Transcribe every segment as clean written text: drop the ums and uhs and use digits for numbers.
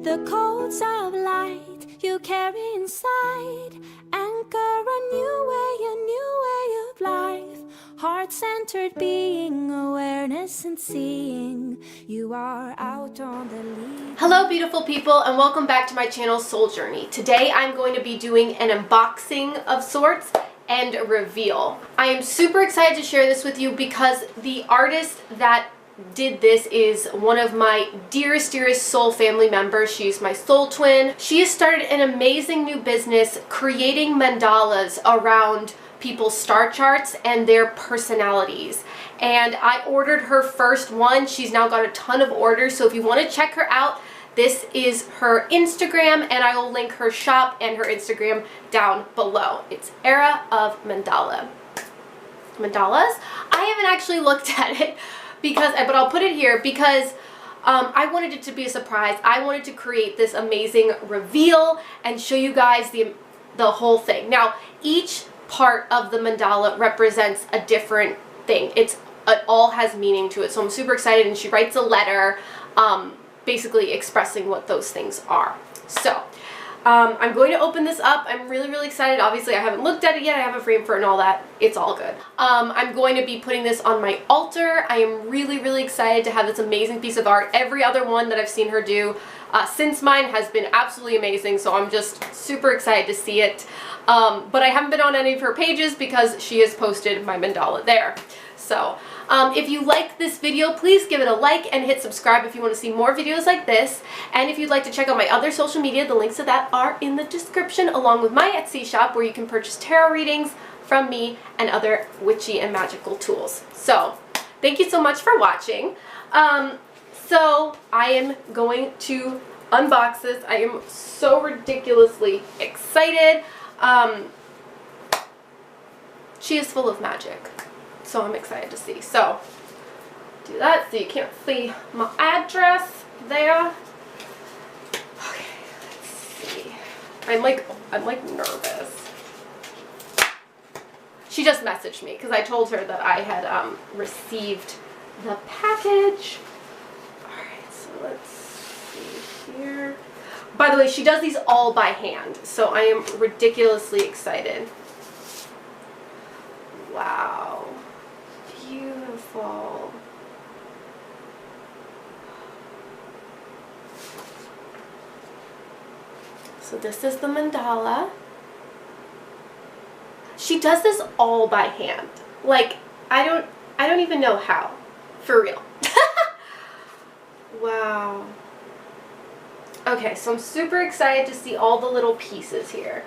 The codes of light you carry inside anchor a new way of life. Heart-centered being, awareness and seeing. You are out on the lead. Hello beautiful people, and welcome back to my channel Soul Journey. Today I'm going to be doing an unboxing of sorts and a reveal. I am super excited to share this with you because the artist that did this is one of my dearest soul family members. She's my soul twin. She has started an amazing new business creating mandalas around people's star charts and their personalities, and I ordered her first one. She's now got a ton of orders, so if you want to check her out, this is her Instagram, and I will link her shop and her Instagram down below. It's Era.of.Mandalas. Mandalas? I haven't actually looked at it but I'll put it here because I wanted it to be a surprise. I wanted to create this amazing reveal and show you guys the whole thing. Now, each part of the mandala represents a different thing. It all has meaning to it, so I'm super excited, and she writes a letter basically expressing what those things are. So I'm going to open this up. I'm really excited. Obviously I haven't looked at it yet. I have a frame for it and all that. It's all good. I'm going to be putting this on my altar. I am really excited to have this amazing piece of art. Every other one that I've seen her do since mine has been absolutely amazing, so I'm just super excited to see it. But I haven't been on any of her pages because she has posted my mandala there. So if you like this video, please give it a like and hit subscribe if you want to see more videos like this. And if you'd like to check out my other social media, the links to that are in the description, along with my Etsy shop where you can purchase tarot readings from me and other witchy and magical tools. So thank you so much for watching. So I am going to unbox this. I am so ridiculously excited. She is full of magic, so I'm excited to see. So do that so you can't see my address there. Okay, let's see. I'm like nervous. She just messaged me because I told her that I had received the package. Alright, so let's see here. By the way, she does these all by hand, so I am ridiculously excited. Wow. Beautiful. So this is the mandala. She does this all by hand. Like, I don't even know how. For real. Wow. Okay, so I'm super excited to see all the little pieces here.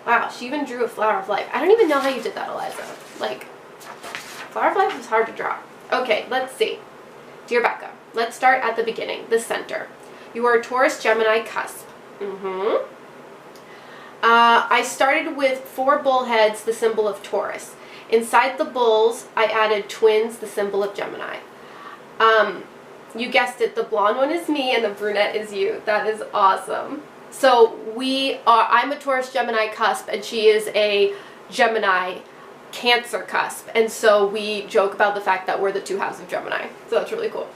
Wow, she even drew a flower of life. I don't even know how you did that, Eliza. Like, flower of life is hard to draw. Okay, let's see. Dear Becca, let's start at the beginning, the center. You are a Taurus Gemini cusp. I started with 4 bullheads, the symbol of Taurus. Inside the bulls, I added twins, the symbol of Gemini. You guessed it, the blonde one is me and the brunette is you. That is awesome. So I'm a Taurus Gemini cusp, and she is a Gemini Cancer cusp, and so we joke about the fact that we're the 2 halves of Gemini. So that's really cool.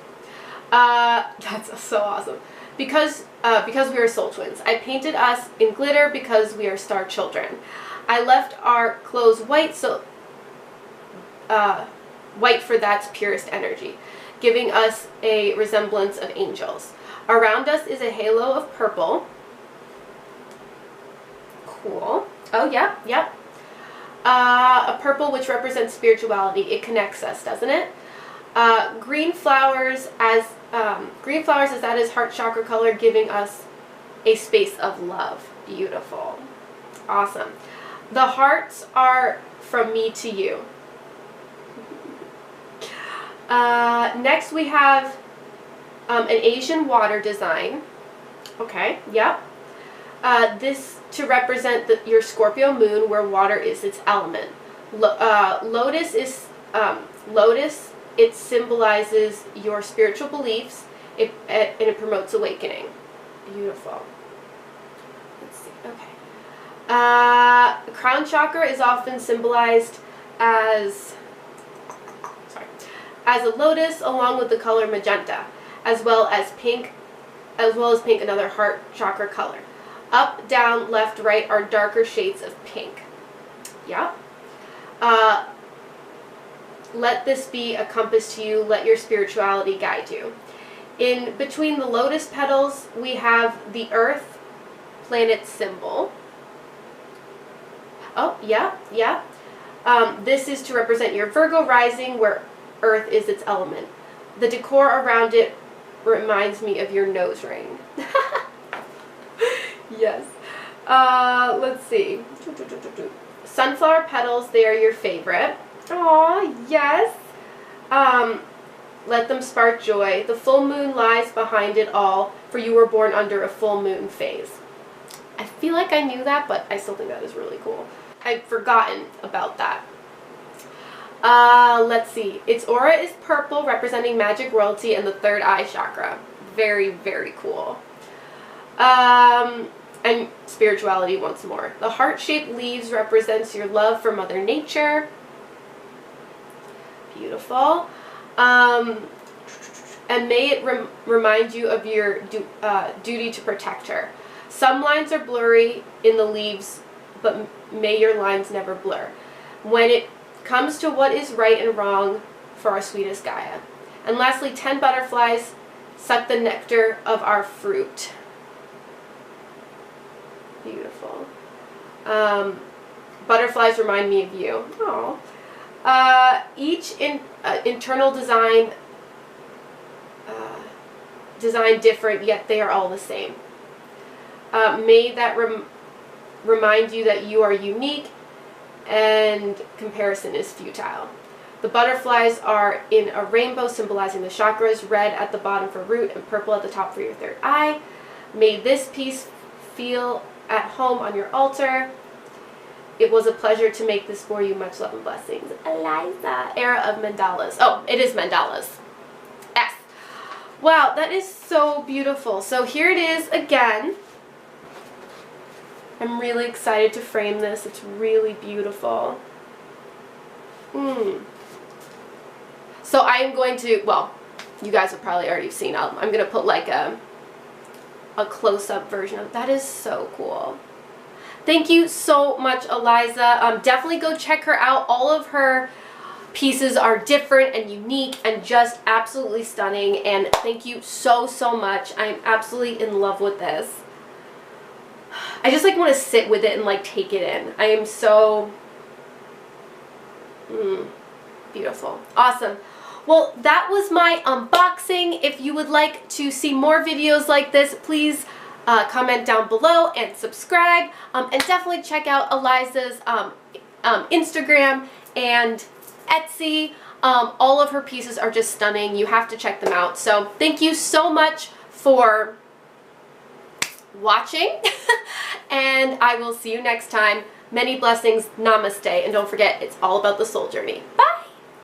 That's so awesome. Because we are soul twins. I painted us in glitter because we are star children. I left our clothes white, so white for that's purest energy, giving us a resemblance of angels. Around us is a halo of purple. Cool. Oh, yeah. A purple which represents spirituality. It connects us, doesn't it? Green flowers is that is heart chakra color, giving us a space of love. Beautiful. Awesome. The hearts are from me to you. Next we have an Asian water design. Okay, yep. This to represent your Scorpio moon, where water is its element. Lotus, it symbolizes your spiritual beliefs, and it promotes awakening. Beautiful. Let's see, okay. Crown chakra is often symbolized as a lotus along with the color magenta, as well as pink, as well as pink, another heart chakra color. Up, down, left, right are darker shades of pink. Yeah. Let this be a compass to you. Let your spirituality guide you. In between the lotus petals, we have the earth planet symbol. Oh, yeah, yeah. This is to represent your Virgo rising, where earth is its element. The decor around it reminds me of your nose ring. Yes. Let's see. Sunflower petals, they are your favorite. Aw, yes. Let them spark joy. The full moon lies behind it all, for you were born under a full moon phase. I feel like I knew that, but I still think that is really cool. I'd forgotten about that. Let's see. Its aura is purple, representing magic, royalty, and the third eye chakra. Very, very cool. And spirituality once more. The heart-shaped leaves represents your love for Mother Nature. Beautiful. And may it remind you of your duty to protect her. Some lines are blurry in the leaves, but may your lines never blur. When it comes to what is right and wrong for our sweetest Gaia. And lastly, 10 butterflies suck the nectar of our fruit. Beautiful. Butterflies remind me of you. Oh. Each internal design different, yet they are all the same. May that remind you that you are unique and comparison is futile. The butterflies are in a rainbow symbolizing the chakras, red at the bottom for root and purple at the top for your third eye. May this piece feel at home on your altar. It was a pleasure to make this for you. Much love and blessings. Eliza. Era.of.Mandalas. Oh, it is Mandalas. S. Wow, that is so beautiful. So here it is again. I'm really excited to frame this. It's really beautiful. So I am going to, well, you guys have probably already seen. I'm going to put like a close-up version of that. Is so cool. Thank you so much, Eliza. Definitely go check her out. All of her pieces are different and unique and just absolutely stunning. And thank you so, so much. I'm absolutely in love with this. I just like want to sit with it and like take it in. I am so beautiful. Awesome. Well, that was my unboxing. If you would like to see more videos like this, please comment down below and subscribe. And definitely check out Eliza's Instagram and Etsy. All of her pieces are just stunning. You have to check them out. So thank you so much for watching. And I will see you next time. Many blessings. Namaste. And don't forget, it's all about the soul journey. Bye.